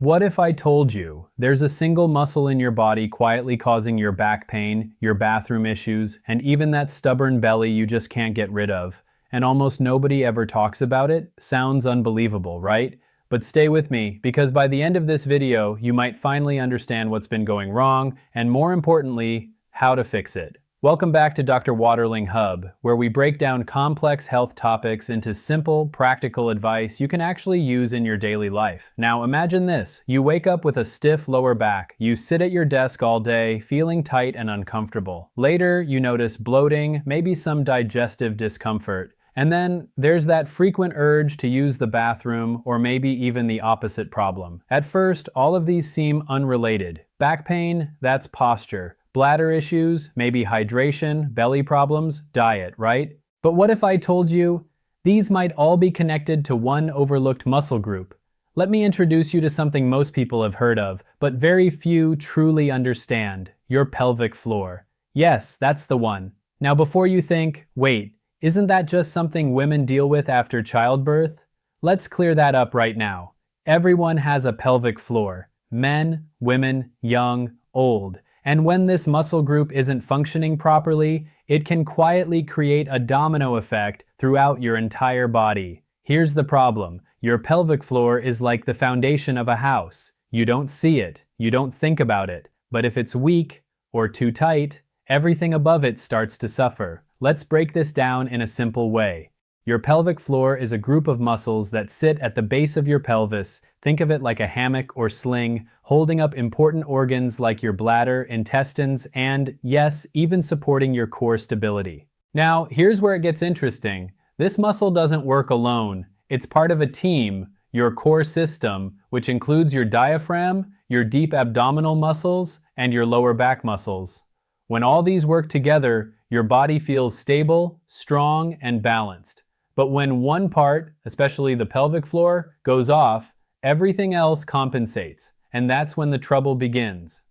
What if I told you there's a single muscle in your body quietly causing your back pain, your bathroom issues, and even that stubborn belly you just can't get rid of, and almost nobody ever talks about it? Sounds unbelievable, right? But stay with me, because by the end of this video, you might finally understand what's been going wrong, and more importantly, how to fix it. Welcome back to Dr. Waterling Hub, where we break down complex health topics into simple, practical advice you can actually use in your daily life. Now imagine this, you wake up with a stiff lower back, you sit at your desk all day, feeling tight and uncomfortable. Later, you notice bloating, maybe some digestive discomfort. And then there's that frequent urge to use the bathroom, or maybe even the opposite problem. At first, all of these seem unrelated. Back pain, that's posture. Bladder issues, maybe hydration, belly problems, diet, right? But what if I told you these might all be connected to one overlooked muscle group? Let me introduce you to something most people have heard of, but very few truly understand: your pelvic floor. Yes, that's the one. Now before you think, wait, isn't that just something women deal with after childbirth? Let's clear that up right now. Everyone has a pelvic floor. Men, women, young, old. And when this muscle group isn't functioning properly, it can quietly create a domino effect throughout your entire body. Here's the problem. Your pelvic floor is like the foundation of a house. You don't see it, you don't think about it. But if it's weak or too tight, everything above it starts to suffer. Let's break this down in a simple way. Your pelvic floor is a group of muscles that sit at the base of your pelvis. Think of it like a hammock or sling, holding up important organs like your bladder, intestines, and, yes, even supporting your core stability. Now, here's where it gets interesting. This muscle doesn't work alone. It's part of a team, your core system, which includes your diaphragm, your deep abdominal muscles, and your lower back muscles. When all these work together, your body feels stable, strong, and balanced. But when one part, especially the pelvic floor, goes off, everything else compensates, and that's when the trouble begins.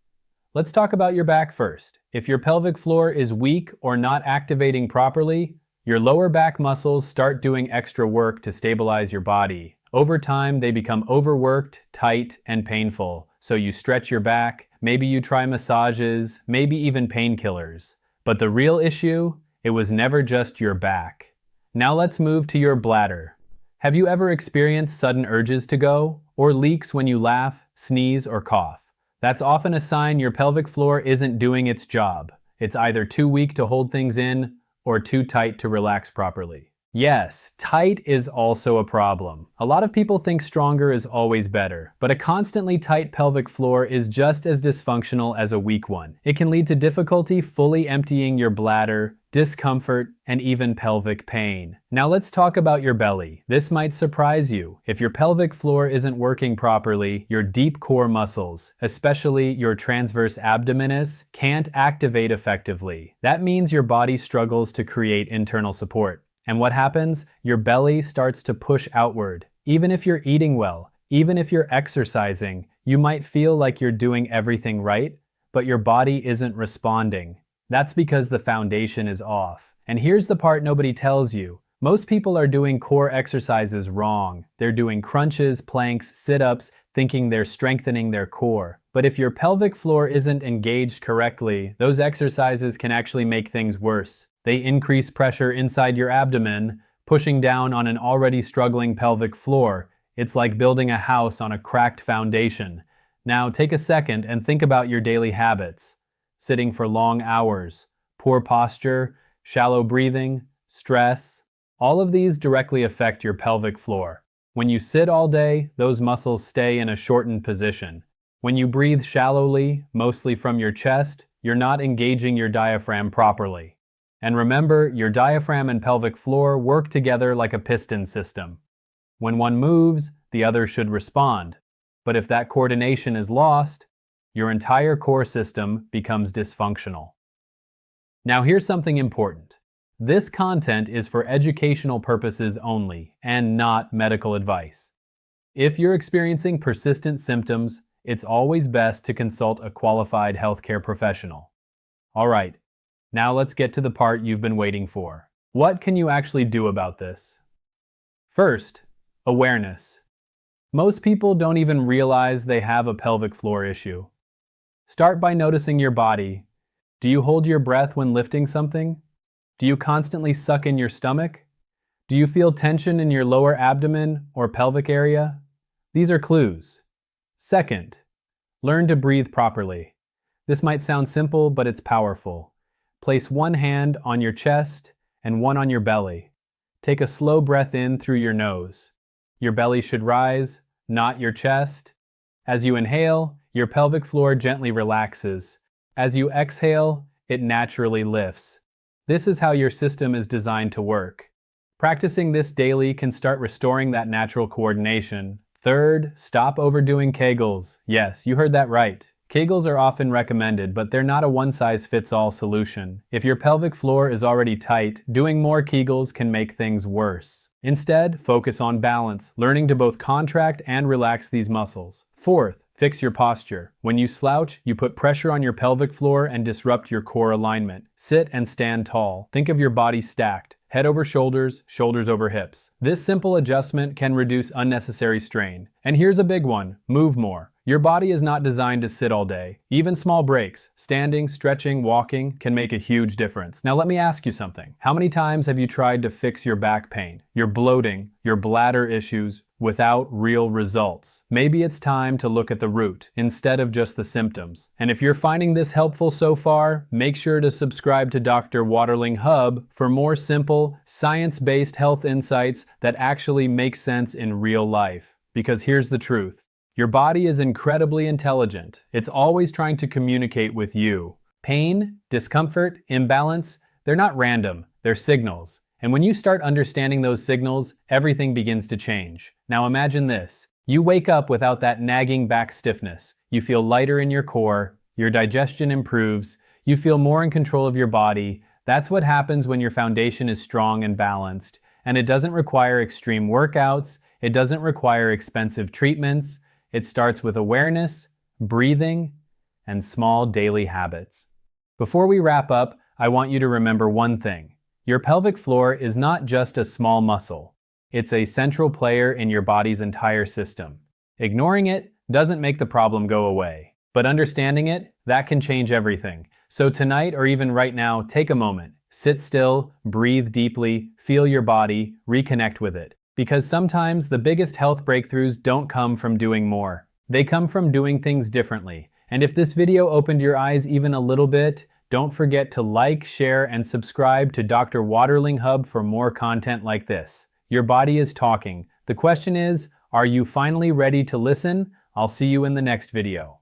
Let's talk about your back first. If your pelvic floor is weak or not activating properly, your lower back muscles start doing extra work to stabilize your body. Over time, they become overworked, tight, and painful. So you stretch your back, maybe you try massages, maybe even painkillers. But the real issue, it was never just your back. Now let's move to your bladder. Have you ever experienced sudden urges to go, or leaks when you laugh, sneeze, or cough? That's often a sign your pelvic floor isn't doing its job. It's either too weak to hold things in, or too tight to relax properly. Yes, tight is also a problem. A lot of people think stronger is always better, but a constantly tight pelvic floor is just as dysfunctional as a weak one. It can lead to difficulty fully emptying your bladder, discomfort, and even pelvic pain. Now let's talk about your belly. This might surprise you. If your pelvic floor isn't working properly, your deep core muscles, especially your transverse abdominis, can't activate effectively. That means your body struggles to create internal support. And what happens? Your belly starts to push outward. Even if you're eating well, even if you're exercising, you might feel like you're doing everything right, but your body isn't responding. That's because the foundation is off. And here's the part nobody tells you. Most people are doing core exercises wrong. They're doing crunches, planks, sit-ups, thinking they're strengthening their core. But if your pelvic floor isn't engaged correctly, those exercises can actually make things worse. They increase pressure inside your abdomen, pushing down on an already struggling pelvic floor. It's like building a house on a cracked foundation. Now take a second and think about your daily habits. Sitting for long hours, poor posture, shallow breathing, stress. All of these directly affect your pelvic floor. When you sit all day, those muscles stay in a shortened position. When you breathe shallowly, mostly from your chest, you're not engaging your diaphragm properly. And remember, your diaphragm and pelvic floor work together like a piston system. When one moves, the other should respond. But if that coordination is lost, your entire core system becomes dysfunctional. Now here's something important. This content is for educational purposes only, and not medical advice. If you're experiencing persistent symptoms, it's always best to consult a qualified healthcare professional. All right. Now let's get to the part you've been waiting for. What can you actually do about this? First, awareness. Most people don't even realize they have a pelvic floor issue. Start by noticing your body. Do you hold your breath when lifting something? Do you constantly suck in your stomach? Do you feel tension in your lower abdomen or pelvic area? These are clues. Second, learn to breathe properly. This might sound simple, but it's powerful. Place one hand on your chest and one on your belly. Take a slow breath in through your nose. Your belly should rise, not your chest. As you inhale, your pelvic floor gently relaxes. As you exhale, it naturally lifts. This is how your system is designed to work. Practicing this daily can start restoring that natural coordination. Third, stop overdoing Kegels. Yes, you heard that right. Kegels are often recommended, but they're not a one-size-fits-all solution. If your pelvic floor is already tight, doing more Kegels can make things worse. Instead, focus on balance, learning to both contract and relax these muscles. Fourth, fix your posture. When you slouch, you put pressure on your pelvic floor and disrupt your core alignment. Sit and stand tall. Think of your body stacked. Head over shoulders, shoulders over hips. This simple adjustment can reduce unnecessary strain. And here's a big one, move more. Your body is not designed to sit all day. Even small breaks, standing, stretching, walking, can make a huge difference. Now let me ask you something. How many times have you tried to fix your back pain, your bloating, your bladder issues without real results? Maybe it's time to look at the root instead of just the symptoms. And if you're finding this helpful so far, make sure to subscribe to Dr. Waterling Hub for more simple, science-based health insights that actually make sense in real life. Because here's the truth. Your body is incredibly intelligent. It's always trying to communicate with you. Pain, discomfort, imbalance, they're not random, they're signals. And when you start understanding those signals, everything begins to change. Now imagine this. You wake up without that nagging back stiffness. You feel lighter in your core, your digestion improves, you feel more in control of your body. That's what happens when your foundation is strong and balanced. And it doesn't require extreme workouts, it doesn't require expensive treatments. It starts with awareness, breathing, and small daily habits. Before we wrap up, I want you to remember one thing. Your pelvic floor is not just a small muscle. It's a central player in your body's entire system. Ignoring it doesn't make the problem go away, but understanding it, that can change everything. So tonight or even right now, take a moment, sit still, breathe deeply, feel your body, reconnect with it. Because sometimes the biggest health breakthroughs don't come from doing more. They come from doing things differently. And if this video opened your eyes even a little bit, don't forget to like, share, and subscribe to Dr. Waterling Hub for more content like this. Your body is talking. The question is, are you finally ready to listen? I'll see you in the next video.